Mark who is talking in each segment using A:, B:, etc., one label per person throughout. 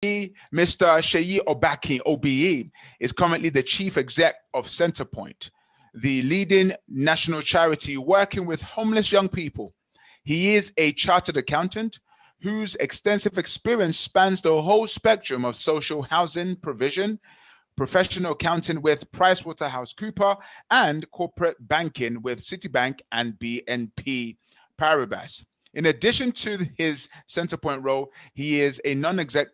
A: Mr. Seyi Obakin, OBE, is currently the chief exec of Centerpoint, the leading national charity working with homeless young people. He is a chartered accountant whose extensive experience spans the whole spectrum of social housing provision, professional accounting with PricewaterhouseCoopers, and corporate banking with Citibank and BNP Paribas. In addition to his Centerpoint role, he is a non-exec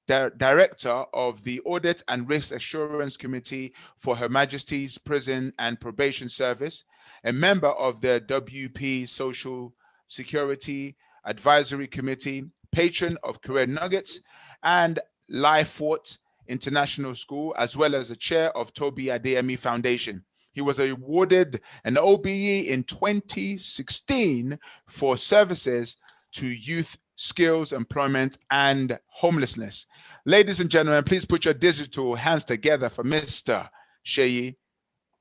A: director of the Audit and Risk Assurance Committee for Her Majesty's Prison and Probation Service, a member of the WP Social Security Advisory Committee, patron of Career Nuggets and Lyfort International School, as well as the chair of Toby Adeyemi Foundation. He was awarded an OBE in 2016 for services to youth skills, employment, and homelessness. Ladies and gentlemen, please put your digital hands together for Mr. Seyi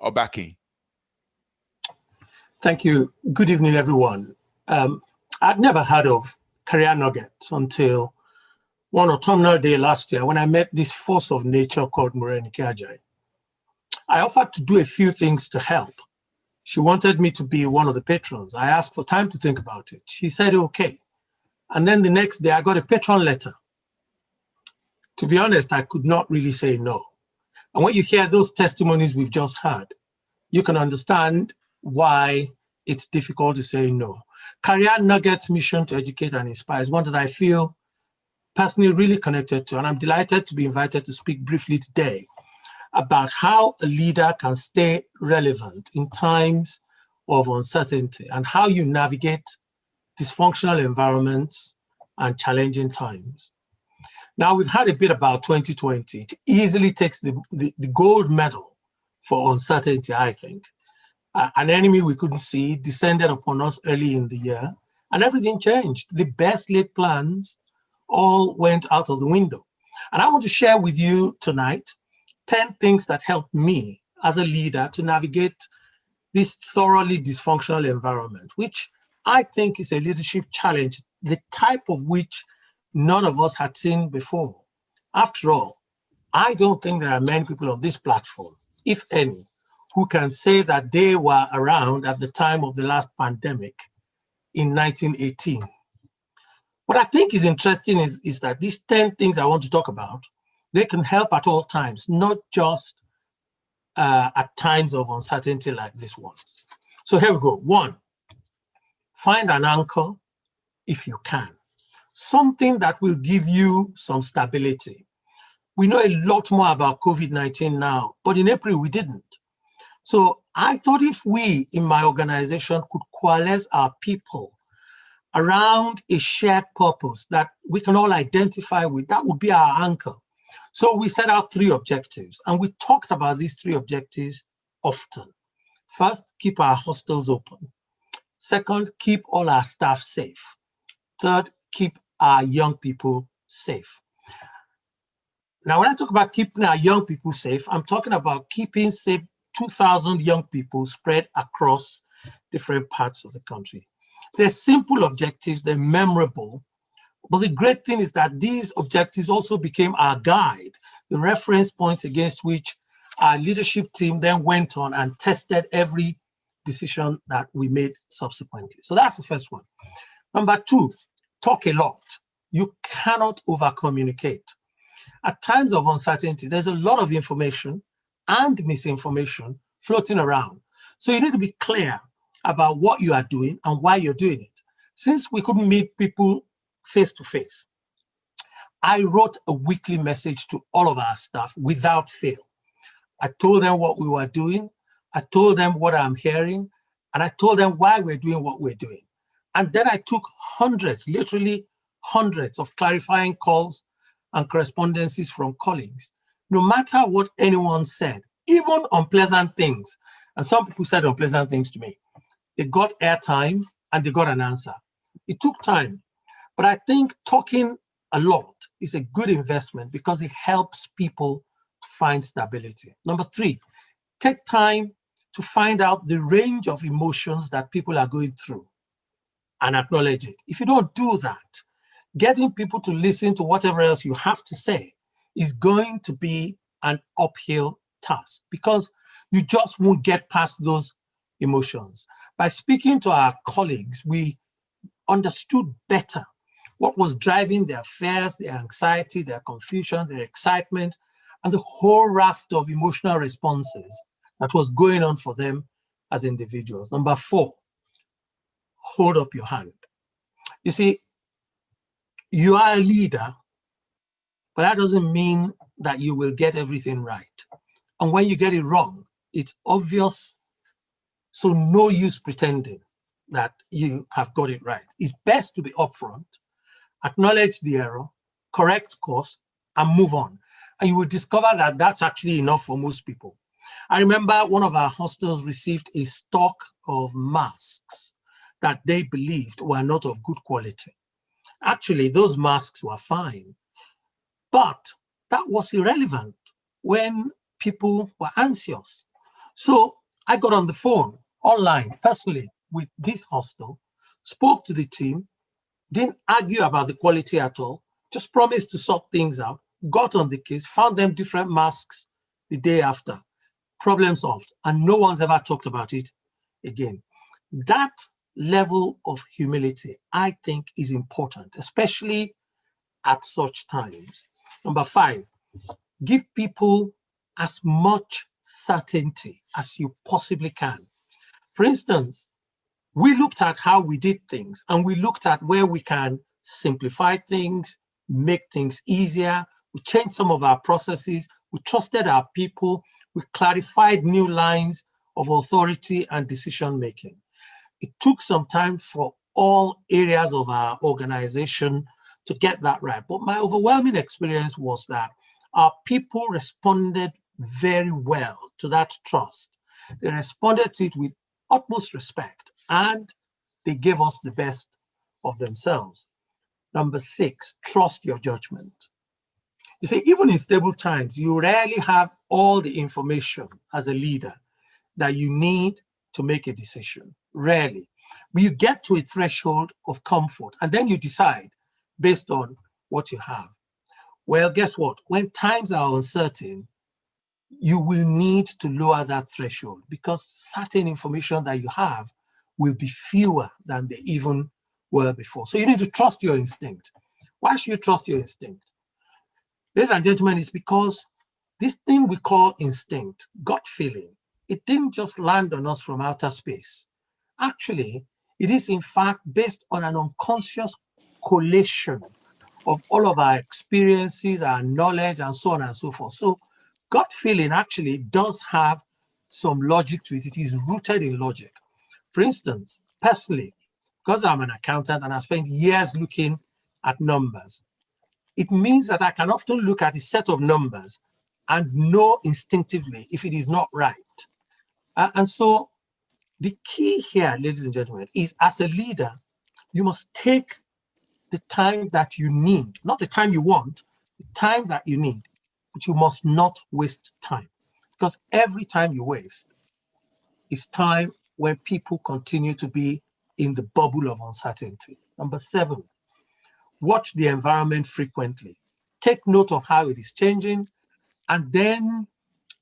A: Obakin.
B: Thank you. Good evening, everyone. I'd never heard of Career Nuggets until one autumnal day last year when I met this force of nature called Morenike Ajayi. I offered to do a few things to help. She wanted me to be one of the patrons. I asked for time to think about it. She said, okay. And then the next day I got a patron letter. To be honest, I could not really say no. And when you hear those testimonies we've just heard, you can understand why it's difficult to say no. Career Nuggets' mission to educate and inspire is one that I feel personally really connected to, and I'm delighted to be invited to speak briefly today about how a leader can stay relevant in times of uncertainty and how you navigate dysfunctional environments and challenging times. Now, we've had a bit about 2020. It easily takes the gold medal for uncertainty, I think. An enemy we couldn't see descended upon us early in the year, and everything changed. The best laid plans all went out of the window. And I want to share with you tonight 10 things that helped me as a leader to navigate this thoroughly dysfunctional environment, which I think is a leadership challenge, the type of which none of us had seen before. After all, I don't think there are many people on this platform, if any, who can say that they were around at the time of the last pandemic in 1918. What I think is interesting is that these 10 things I want to talk about, they can help at all times, not just at times of uncertainty like this one. So here we go. 1, find an anchor if you can. Something that will give you some stability. We know a lot more about COVID-19 now, but in April we didn't. So I thought if we in my organization could coalesce our people around a shared purpose that we can all identify with, that would be our anchor. So we set out 3 objectives, and we talked about these 3 objectives often. First, keep our hostels open. Second, keep all our staff safe. Third, keep our young people safe. Now, when I talk about keeping our young people safe, I'm talking about keeping safe 2,000 young people spread across different parts of the country. They're simple objectives, they're memorable, but the great thing is that these objectives also became our guide, the reference points against which our leadership team then went on and tested every decision that we made subsequently. So that's the first one. Number 2, talk a lot. You cannot over-communicate. At times of uncertainty, there's a lot of information and misinformation floating around. So you need to be clear about what you are doing and why you're doing it. Since we couldn't meet people face to face, I wrote a weekly message to all of our staff without fail. I told them what we were doing, I told them what I'm hearing, and I told them why we're doing what we're doing. And then I took hundreds, literally hundreds of clarifying calls and correspondences from colleagues. No matter what anyone said, even unpleasant things, and some people said unpleasant things to me, they got airtime and they got an answer. It took time, but I think talking a lot is a good investment because it helps people to find stability. Number 3, take time to find out the range of emotions that people are going through and acknowledge it. If you don't do that, getting people to listen to whatever else you have to say is going to be an uphill task because you just won't get past those emotions. By speaking to our colleagues, we understood better what was driving their fears, their anxiety, their confusion, their excitement, and the whole raft of emotional responses that was going on for them as individuals. Number 4, hold up your hand. You see, you are a leader, but that doesn't mean that you will get everything right. And when you get it wrong, it's obvious. So no use pretending that you have got it right. It's best to be upfront, acknowledge the error, correct course, and move on. And you will discover that that's actually enough for most people. I remember one of our hostels received a stock of masks that they believed were not of good quality. Actually, those masks were fine, but that was irrelevant when people were anxious. So I got on the phone, online, personally, with this hostel, spoke to the team, didn't argue about the quality at all, just promised to sort things out, got on the case, found them different masks the day after. Problem solved, and no one's ever talked about it again. That level of humility, I think, is important, especially at such times. Number 5, give people as much certainty as you possibly can. For instance, we looked at how we did things, and we looked at where we can simplify things, make things easier. We changed some of our processes. We trusted our people. We clarified new lines of authority and decision-making. It took some time for all areas of our organization to get that right. But my overwhelming experience was that our people responded very well to that trust. They responded to it with utmost respect, and they gave us the best of themselves. Number 6, trust your judgment. You see, even in stable times, you rarely have all the information as a leader that you need to make a decision. Rarely. But you get to a threshold of comfort, and then you decide based on what you have. Well, guess what? When times are uncertain, you will need to lower that threshold because certain information that you have will be fewer than they even were before. So you need to trust your instinct. Why should you trust your instinct? Ladies and gentlemen, it's because this thing we call instinct, gut feeling, it didn't just land on us from outer space. Actually, it is in fact based on an unconscious collation of all of our experiences, our knowledge, and so on and so forth. So gut feeling actually does have some logic to it. It is rooted in logic. For instance, personally, because I'm an accountant and I spent years looking at numbers, it means that I can often look at a set of numbers and know instinctively if it is not right. And so the key here, ladies and gentlemen, is as a leader, you must take the time that you need, not the time you want, the time that you need, but you must not waste time. Because every time you waste is time when people continue to be in the bubble of uncertainty. Number 7, watch the environment frequently. Take note of how it is changing, and then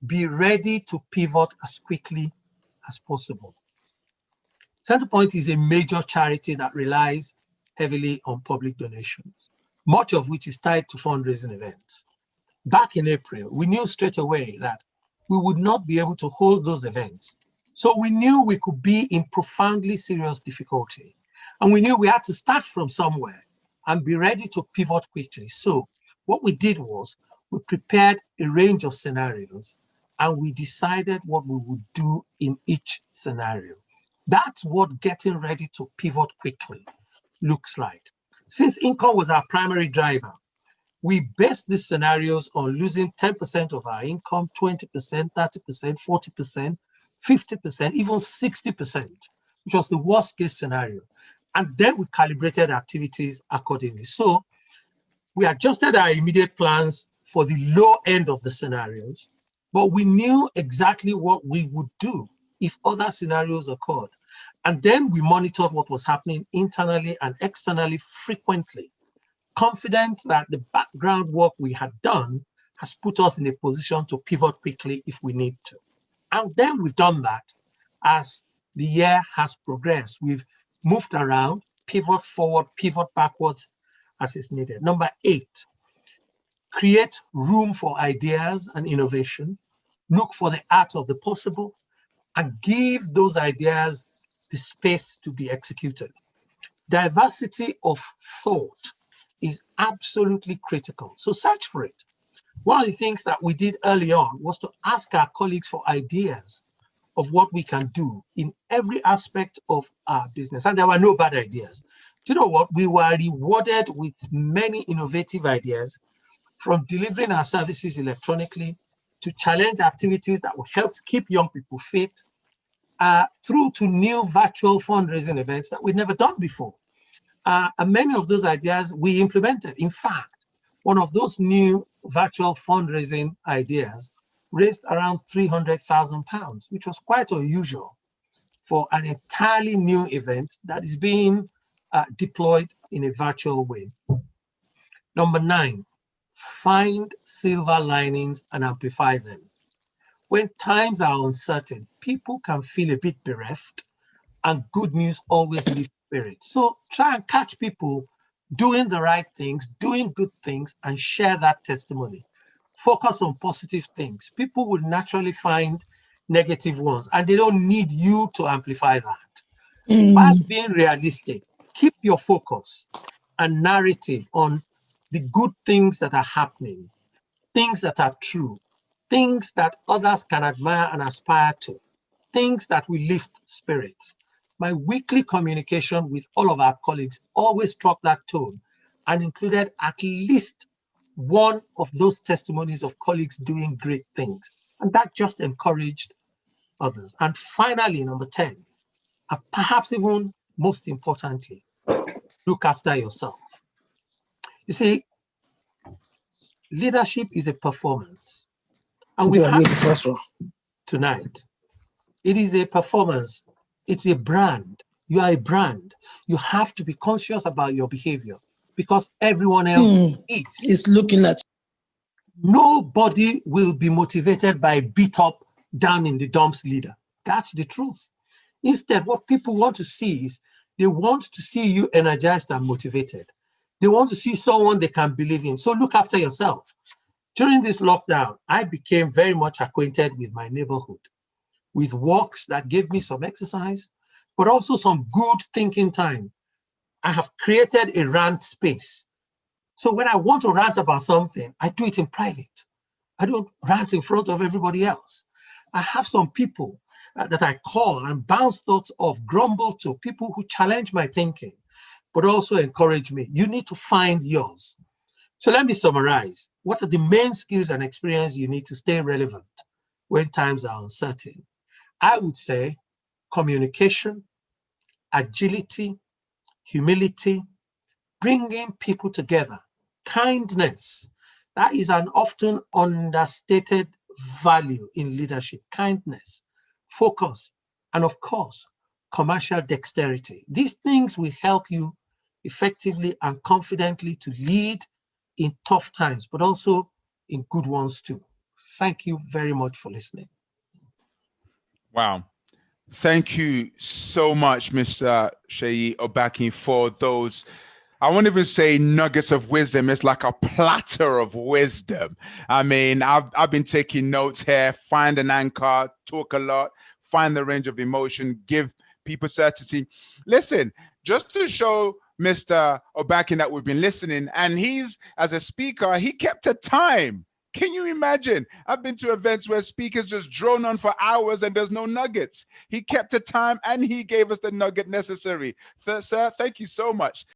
B: be ready to pivot as quickly as possible. Centerpoint is a major charity that relies heavily on public donations, much of which is tied to fundraising events. Back in April, we knew straight away that we would not be able to hold those events. So we knew we could be in profoundly serious difficulty. And we knew we had to start from somewhere and be ready to pivot quickly. So what we did was we prepared a range of scenarios and we decided what we would do in each scenario. That's what getting ready to pivot quickly looks like. Since income was our primary driver, we based these scenarios on losing 10% of our income, 20%, 30%, 40%, 50%, even 60%, which was the worst case scenario. And then we calibrated activities accordingly. So we adjusted our immediate plans for the low end of the scenarios, but we knew exactly what we would do if other scenarios occurred. And then we monitored what was happening internally and externally frequently confident that the background work we had done has put us in a position to pivot quickly if we need to. And then we've done that as the year has progressed. We've moved around, pivot forward, pivot backwards as is needed. Number 8, create room for ideas and innovation. Look for the art of the possible and give those ideas the space to be executed. Diversity of thought is absolutely critical. So search for it. One of the things that we did early on was to ask our colleagues for ideas of what we can do in every aspect of our business. And there were no bad ideas. Do you know what? We were rewarded with many innovative ideas, from delivering our services electronically to challenge activities that will help keep young people fit, through to new virtual fundraising events that we'd never done before. And many of those ideas we implemented. In fact, one of those new virtual fundraising ideas raised around £300,000, which was quite unusual for an entirely new event that is being deployed in a virtual way. Number 9, find silver linings and amplify them. When times are uncertain, people can feel a bit bereft, and good news always lifts spirits. So try and catch people doing the right things, doing good things, and share that testimony. Focus on positive things. People will naturally find negative ones, and they don't need you to amplify that. Whilst being realistic, keep your focus and narrative on the good things that are happening, things that are true, things that others can admire and aspire to, things that will lift spirits. My weekly communication with all of our colleagues always struck that tone and included at least one of those testimonies of colleagues doing great things. And that just encouraged others. And finally, number 10, and perhaps even most importantly, look after yourself. You see, leadership is a performance. And we've had tonight. It is a performance. It's a brand. You are a brand. You have to be conscious about your behavior because everyone else
C: is looking at.
B: Nobody will be motivated by beat up, down in the dumps leader. That's the truth. Instead, what people want to see is they want to see you energized and motivated. They want to see someone they can believe in. So look after yourself. During this lockdown, I became very much acquainted with my neighborhood, with walks that gave me some exercise, but also some good thinking time. I have created a rant space. So when I want to rant about something, I do it in private. I don't rant in front of everybody else. I have some people that I call and bounce thoughts off, grumble to, people who challenge my thinking, but also encourage me. You need to find yours. So let me summarize. What are the main skills and experience you need to stay relevant when times are uncertain? I would say communication, agility, humility, bringing people together, kindness. That is an often understated value in leadership, kindness, focus, and of course, commercial dexterity. These things will help you effectively and confidently to lead in tough times, but also in good ones too. Thank you very much for listening.
A: Wow. Thank you so much, Mr. Seyi Obakin, for those, I won't even say nuggets of wisdom. It's like a platter of wisdom. I mean, I've been taking notes here, find an anchor, talk a lot, find the range of emotion, give people certainty. Listen, just to show Mr. Obakin that we've been listening, and he's, as a speaker, he kept a time. Can you imagine? I've been to events where speakers just drone on for hours and there's no nuggets. He kept a time and he gave us the nugget necessary. Sir, thank you so much.